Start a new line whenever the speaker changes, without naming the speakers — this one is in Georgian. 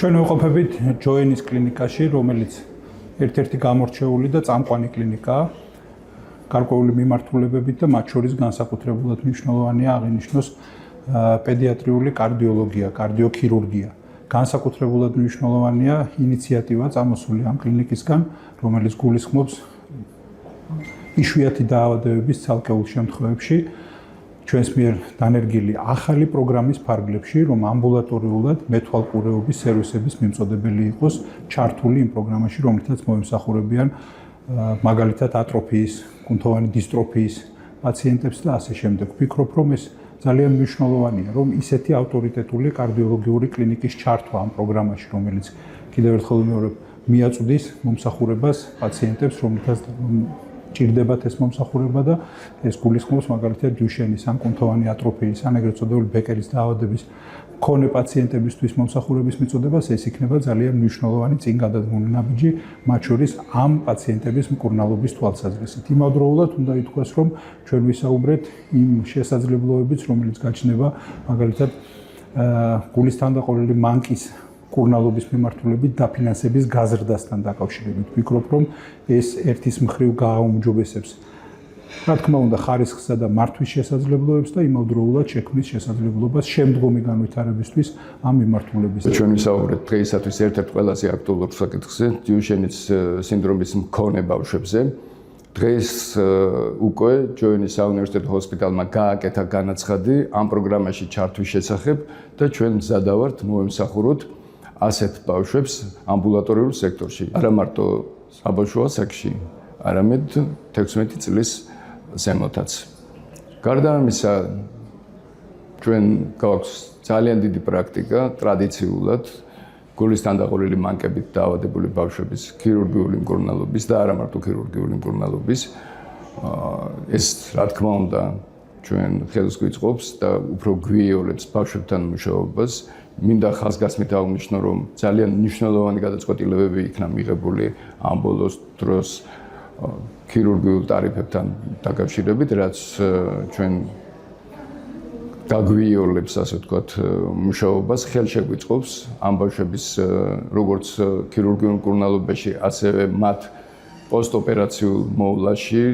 ჩვენ ვიყოფებით ჯოენის კლინიკაში, რომელიც ერთ-ერთი გამორჩეული და წამყვანი კლინიკაა გარკვეული მიმართულებებით და მათ შორის განსაკუთრებულად მნიშვნელოვანია აღინიშნოს პედიატრიული კარდიოლოგია, კარდიოქირურგია. განსაკუთრებულად მნიშვნელოვანია ინიციატივა წამოსული ამ კლინიკისგან, რომელიც გულისხმობს იშვიათი დაავადებების ცალკეულ შემთხვევებში ჩვენს მიერ დანერგილი ახალი პროგრამის ფარგლებში, რომ ამბულატორიულად მეთვალყურეობის სერვისების მიმწოდებელი იყოს ჩართული იმ პროგრამაში, რომლითაც მოემსახურებიან მაგალითად ატროფიის, კუნთოვანი დისტროფიის პაციენტებს და ასე შემდეგ. ვფიქრობ, რომ ეს ძალიან მნიშვნელოვანია, რომ ისეთი ავტორიტეტული კარდიოლოგიური კლინიკის ჩართვა ამ პროგრამაში, რომელიც კიდევ ერთხელ ვიმეორებ, მიაწვდის მომსახურებას პაციენტებს, რომლითაც ჭირდებათ ეს მომსახურება და ეს გულისხმობს მაგალითად დუშენის ან კუნთოვანი ატროფიის ან ეგრეთ წოდებული ბეკერის დაავადების მქონე პაციენტებისთვის მომსახურების მიწოდებას, ეს იქნება ძალიან მნიშვნელოვანი წინ გადადგმული ნაბიჯი, მათ შორის ამ პაციენტების მკურნალობის თვალსაზრისით. იმავდროულად უნდა ითქვას, რომ ჩვენ ვისაუბრეთ იმ შესაძლებლობებით, რომელიც გაჩნდება მაგალითად გულის თანდაყოლილი მანკის მკურნალობის მიმართულებით დაფინანსების გაზრდასთან დაკავშირებით. ვფიქრობ, რომ ეს ერთის მხრივ გააუმჯობესებს რა თქმა უნდა ხარისხსა და მართვის შესაძლებლობებს და იმავდროულად შექმნის შესაძლებლობას შემდგომი განვითარებისთვის ამ მიმართულების.
ჩვენ ვისაუბრეთ დღეისათვის ერთ-ერთ ყველაზე აქტუალურ საკითხზე, დიუშენის სინდრომის მქონე ბავშვებზე. დღეს უკვე ჯოენის საუნივერსიტეტო ჰოსპიტალმა გააკეთა განაცხადი ამ პროგრამაში ჩართვის შესახებ და ჩვენ მზადა ვართ მოემსახუროთ ასეთ ბავშვებს ამბულატორიულ სექტორში. არა მარტო საბავშვო ასაკში, არამედ 16 წლის ზემოთაც. გარდა ამისა, ჩვენ გვაქვს ძალიან დიდი პრაქტიკა ტრადიციულად გულის თანდაყოლილი მანკებით დაავადებული ბავშვების ქირურგიული მკურნალობის და არა მარტო ქირურგიული მკურნალობის. ეს რა თქმა უნდა ჩვენ ხელს გვიწყობს და უფრო გვიეოლებს ბავშვებთან მუშაობას. მინდა ხაზგასმით აღვნიშნო, რომ ძალიან მნიშვნელოვანი გადაწყვეტილებები იქნა მიღებული ამ ბოლოს დროს ქირურგიულ ტარიფებთან დაკავშირებით, რაც ჩვენ გაგვიოლებს, ასე ვთქვათ, მუშაობას, ხელშეგვიწყობს ამ ბავშვების როგორც ქირურგიულ მკურნალობაში, ასევე მათ პოსტოპერაციულ მოვლაში.